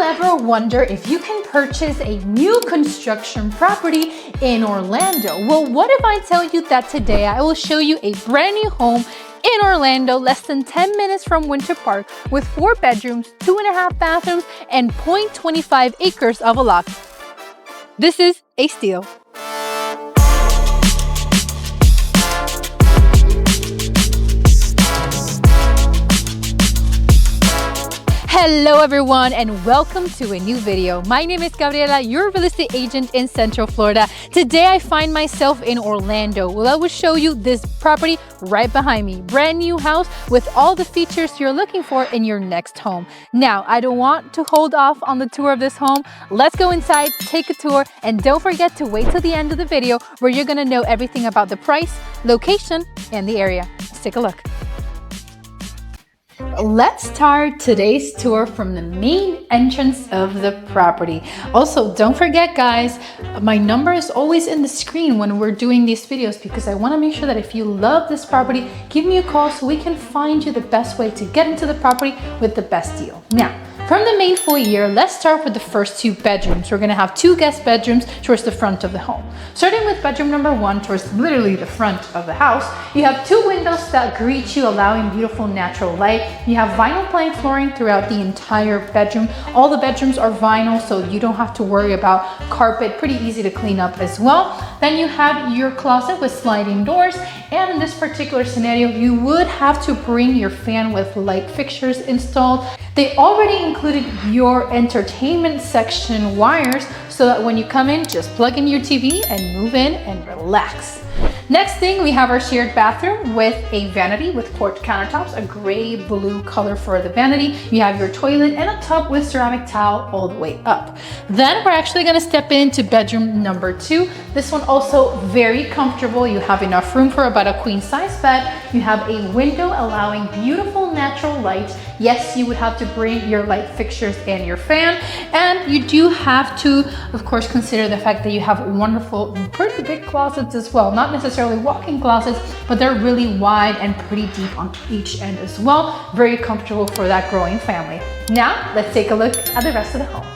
ever wonder if you can purchase a new construction property in Orlando? Well, what if I tell you that today I will show you a brand new home in Orlando, less than 10 minutes from Winter Park, with 4 bedrooms, 2.5 bathrooms, and 0.25 acres of a lot. This is a steal. Hello everyone and welcome to a new video. My name is Gabriela, your real estate agent in Central Florida. Today I find myself in Orlando. Well, I will show you this property right behind me. Brand new house with all the features you're looking for in your next home. Now, I don't want to hold off on the tour of this home. Let's go inside, take a tour, and don't forget to wait till the end of the video where you're gonna know everything about the price, location, and the area. Let's take a look. Let's start today's tour from the main entrance of the property. Also, don't forget guys, my number is always in the screen when we're doing these videos because I want to make sure that if you love this property, give me a call so we can find you the best way to get into the property with the best deal. Now, from the main foyer, let's start with the first 2 bedrooms. We're gonna have 2 guest bedrooms towards the front of the home. Starting with bedroom number 1 towards literally the front of the house, you have 2 windows that greet you, allowing beautiful natural light. You have vinyl plank flooring throughout the entire bedroom. All the bedrooms are vinyl, so you don't have to worry about carpet, pretty easy to clean up as well. Then you have your closet with sliding doors, and in this particular scenario, you would have to bring your fan with light fixtures installed. They already included your entertainment section wires so that when you come in, just plug in your TV and move in and relax. Next thing, we have our shared bathroom with a vanity with quartz countertops, a gray blue color for the vanity. You have your toilet and a tub with ceramic tile all the way up. Then we're actually gonna step into bedroom number 2. This one also very comfortable. You have enough room for about a queen size bed. You have a window allowing beautiful natural light. Yes, you would have to bring your light fixtures and your fan. And you do have to, of course, consider the fact that you have wonderful, pretty big closets as well. Not necessarily walk-in closets, but they're really wide and pretty deep on each end as well. Very comfortable for that growing family. Now, let's take a look at the rest of the home.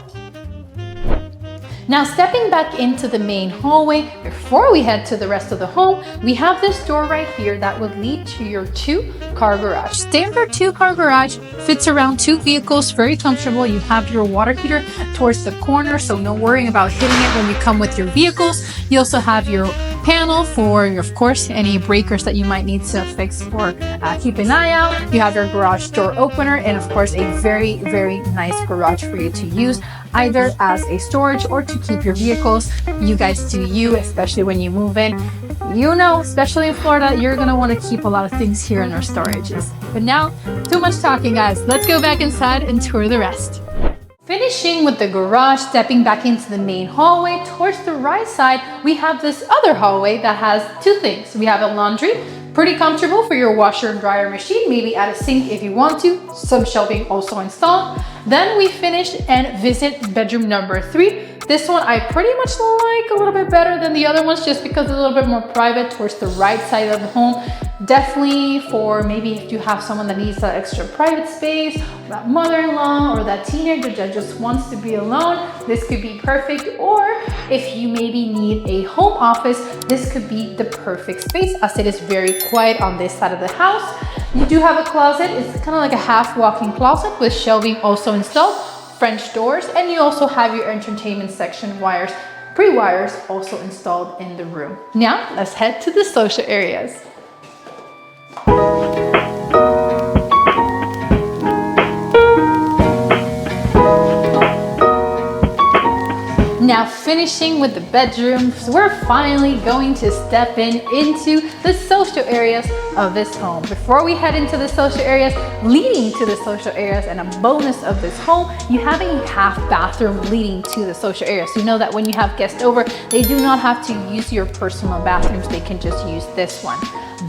Now, stepping back into the main hallway, before we head to the rest of the home, we have this door right here that would lead to your 2-car garage. Standard 2-car garage, fits around 2 vehicles, very comfortable. You have your water heater towards the corner, so no worrying about hitting it when you come with your vehicles. You also have your panel for, of course, any breakers that you might need to fix or keep an eye out. You have your garage door opener and, of course, a very, very nice garage for you to use either as a storage or to keep your vehicles. You guys do you, especially when you move in. You know, especially in Florida, you're gonna want to keep a lot of things here in our storages. But now, too much talking, guys. Let's go back inside and tour the rest. Finishing with the garage, stepping back into the main hallway, towards the right side, we have this other hallway that has 2 things. We have a laundry, pretty comfortable for your washer and dryer machine, maybe add a sink if you want to, some shelving also installed. Then we finish and visit bedroom number 3. This one I pretty much like a little bit better than the other ones just because it's a little bit more private towards the right side of the home. Definitely for maybe if you have someone that needs that extra private space, that mother-in-law or that teenager that just wants to be alone, this could be perfect. Or if you maybe need a home office, this could be the perfect space as it is very quiet on this side of the house. You do have a closet. It's kind of like a half walk-in closet with shelving also installed, French doors, and you also have your entertainment section wires, pre-wires also installed in the room. Now let's head to the social areas. Now finishing with the bedrooms, we're finally going to step into the social areas of this home. Before we head into the social areas, leading to the social areas, and a bonus of this home, you have a half bathroom leading to the social areas. So you know that when you have guests over, they do not have to use your personal bathrooms, they can just use this one.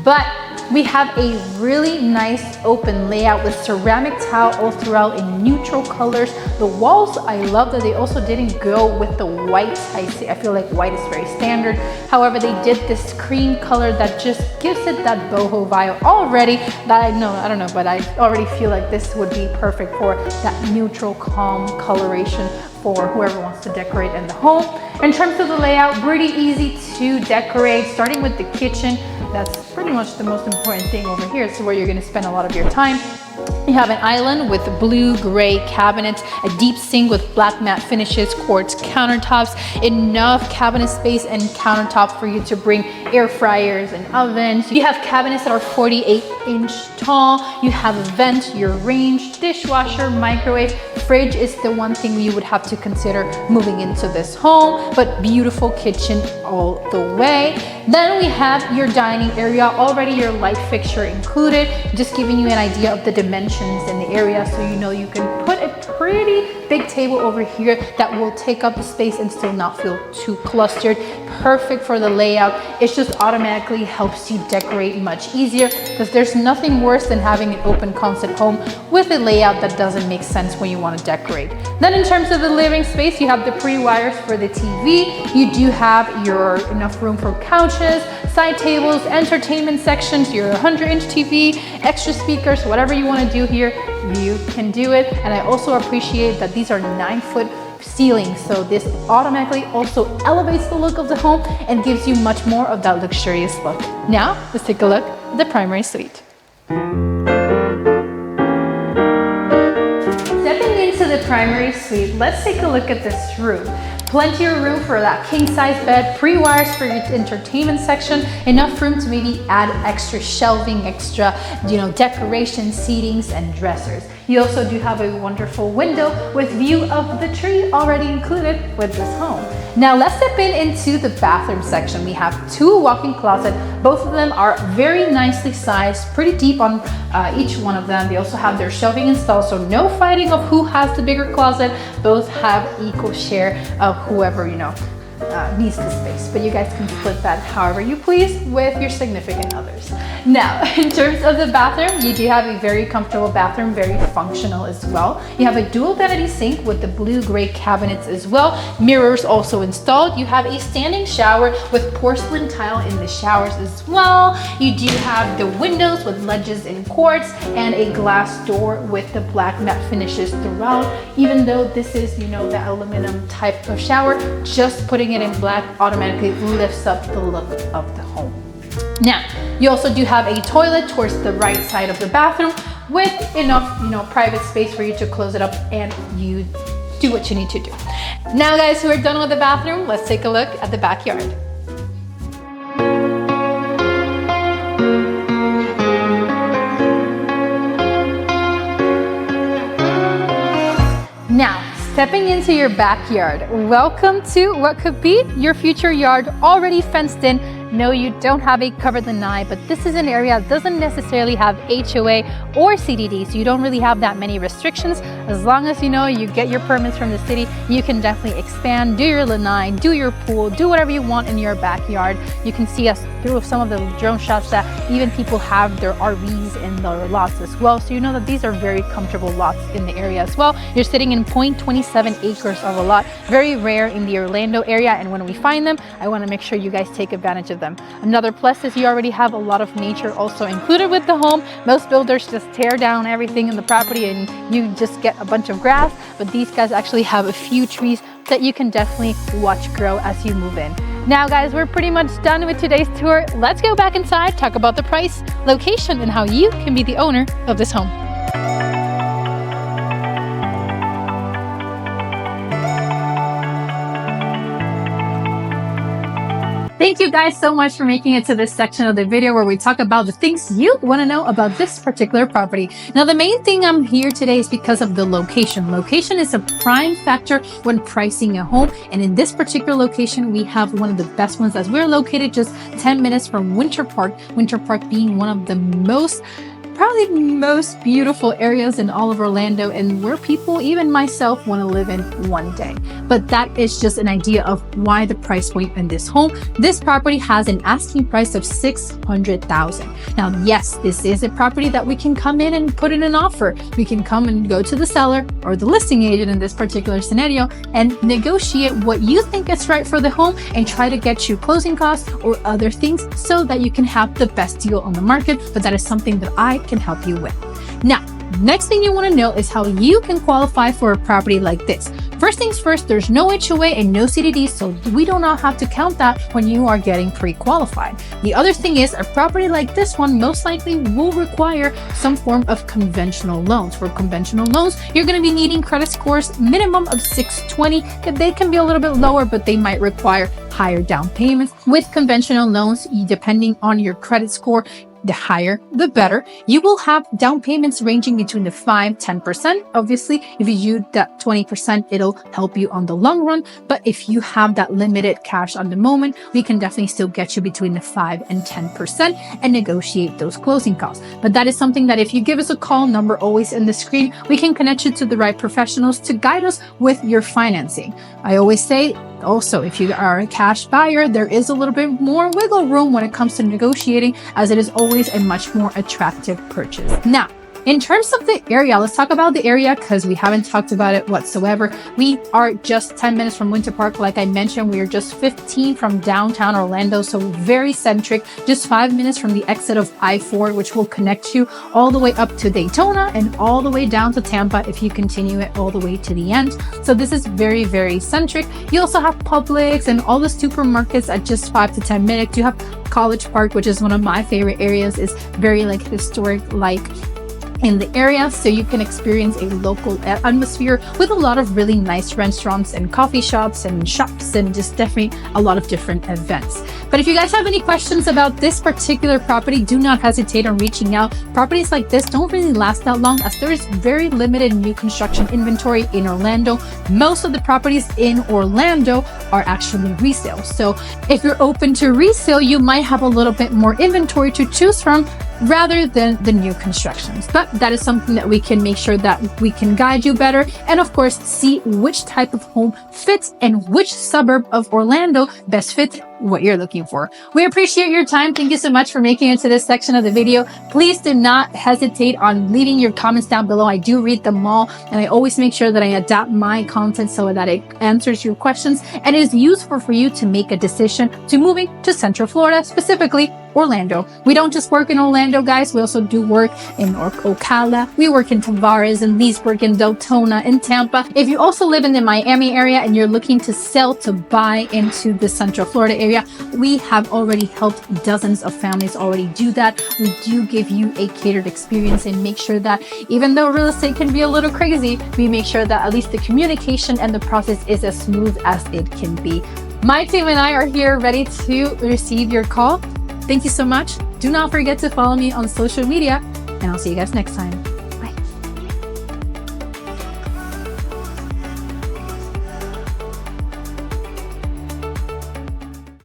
But we have a really nice open layout with ceramic tile all throughout in neutral colors. The walls, I love that they also didn't go with the white. I feel like white is very standard. However, they did this cream color that just gives it that boho vibe already. That I don't know, but I already feel like this would be perfect for that neutral, calm coloration for whoever wants to decorate in the home. In terms of the layout, pretty easy to decorate, starting with the kitchen. That's pretty much the most important thing over here. It's where you're gonna spend a lot of your time. You have an island with blue-gray cabinets, a deep sink with black matte finishes, quartz countertops, enough cabinet space and countertop for you to bring air fryers and ovens. You have cabinets that are 48-inch tall. You have a vent, your range, dishwasher, microwave. Fridge is the one thing you would have to consider moving into this home, but beautiful kitchen all the way. Then we have your dining area, already your light fixture included, just giving you an idea of the dimensions in the area so you know you can put a pretty big table over here that will take up the space and still not feel too clustered. Perfect for the layout. It just automatically helps you decorate much easier because there's nothing worse than having an open concept home with a layout that doesn't make sense when you want to decorate. Then in terms of the living space, you have the pre-wires for the TV. You do have your enough room for couches, side tables, entertainment sections, your 100-inch TV, extra speakers, whatever you want to do here, you can do it. And I also appreciate that these are 9-foot ceilings, so this automatically also elevates the look of the home and gives you much more of that luxurious look. Now, let's take a look at the primary suite. Stepping into the primary suite, let's take a look at this room. Plenty of room for that king-size bed, pre-wires for your entertainment section, enough room to maybe add extra shelving, extra, decorations, seatings, and dressers. You also do have a wonderful window with view of the tree already included with this home. Now let's step into the bathroom section. We have 2 walk-in closets. Both of them are very nicely sized, pretty deep on each one of them. They also have their shelving installed, so no fighting of who has the bigger closet. Both have equal share of whoever, needs the space, but you guys can split that however you please with your significant others. Now, in terms of the bathroom, you do have a very comfortable bathroom, very functional as well. You have a dual vanity sink with the blue-gray cabinets as well. Mirrors also installed. You have a standing shower with porcelain tile in the showers as well. You do have the windows with ledges in quartz and a glass door with the black matte finishes throughout. Even though this is, the aluminum type of shower, just putting it in black automatically lifts up the look of the home. Now, you also do have a toilet towards the right side of the bathroom with enough, private space for you to close it up and you do what you need to do. Now, guys, who are done with the bathroom, let's take a look at the backyard. Now, stepping into your backyard, welcome to what could be your future yard, already fenced in. No, you don't have a covered lanai, but this is an area that doesn't necessarily have HOA or CDD, so you don't really have that many restrictions. As long as you get your permits from the city, you can definitely expand, do your lanai, do your pool, do whatever you want in your backyard. You can see us through some of the drone shots that even people have their RVs in their lots as well, so you know that these are very comfortable lots in the area as well. You're sitting in 0.27 acres of a lot, very rare in the Orlando area, and when we find them, I want to make sure you guys take advantage of them. Another plus is you already have a lot of nature also included with the home. Most builders just tear down everything in the property and you just get a bunch of grass, but these guys actually have a few trees that you can definitely watch grow as you move in. Now, guys, we're pretty much done with today's tour. Let's go back inside, talk about the price, location, and how you can be the owner of this home. Thank you guys so much for making it to this section of the video where we talk about the things you want to know about this particular property. Now, the main thing I'm here today is because of the location. Location is a prime factor when pricing a home. And in this particular location, we have one of the best ones as we're located just 10 minutes from Winter Park. Winter Park being one of the most probably the most beautiful areas in all of Orlando, and where people, even myself, want to live in one day. But that is just an idea of why the price point in this home. This property has an asking price of $600,000. Now, yes, this is a property that we can come in and put in an offer. We can come and go to the seller or the listing agent in this particular scenario and negotiate what you think is right for the home and try to get you closing costs or other things so that you can have the best deal on the market. But that is something that I can help you with. Now, next thing you want to know is how you can qualify for a property like this. First things first, there's no HOA and no CDD, so we do not have to count that when you are getting pre-qualified. The other thing is, a property like this one most likely will require some form of conventional loans. For conventional loans, you're going to be needing credit scores minimum of 620. They can be a little bit lower, but they might require higher down payments. With conventional loans, depending on your credit score, the higher, the better. You will have down payments ranging between the 5-10%. Obviously, if you do that 20%, it'll help you on the long run. But if you have that limited cash on the moment, we can definitely still get you between the 5 and 10% and negotiate those closing costs. But that is something that if you give us a call, number always in the screen, we can connect you to the right professionals to guide us with your financing. I always say, also, if you are a cash buyer, there is a little bit more wiggle room when it comes to negotiating, as it is always a much more attractive purchase. Now, in terms of the area, let's talk about the area because we haven't talked about it whatsoever. We are just 10 minutes from Winter Park. Like I mentioned, we are just 15 from downtown Orlando, so very centric, just 5 minutes from the exit of I-4, which will connect you all the way up to Daytona and all the way down to Tampa if you continue it all the way to the end. So this is very, very centric. You also have Publix and all the supermarkets at just 5 to 10 minutes. You have College Park, which is one of my favorite areas. It's very like historic, like in the area, so you can experience a local atmosphere with a lot of really nice restaurants and coffee shops and just definitely a lot of different events. But if you guys have any questions about this particular property, do not hesitate on reaching out. Properties like this don't really last that long, as there is very limited new construction inventory in Orlando. Most of the properties in Orlando are actually resale. So if you're open to resale, you might have a little bit more inventory to choose from rather than the new constructions. But that is something that we can make sure that we can guide you better, and of course see which type of home fits and which suburb of Orlando best fits what you're looking for. We appreciate your time. Thank you so much for making it to this section of the video. Please do not hesitate on leaving your comments down below. I do read them all, and I always make sure that I adapt my content so that it answers your questions and is useful for you to make a decision to moving to Central Florida, specifically Orlando. We don't just work in Orlando, guys. We also do work in Ocala. We work in Tavares and Leesburg and Daytona and Tampa. If you also live in the Miami area and you're looking to sell to buy into the Central Florida area, we have already helped dozens of families already do that. We do give you a catered experience and make sure that even though real estate can be a little crazy, we make sure that at least the communication and the process is as smooth as it can be. My team and I are here ready to receive your call. Thank you so much. Do not forget to follow me on social media, and I'll see you guys next time.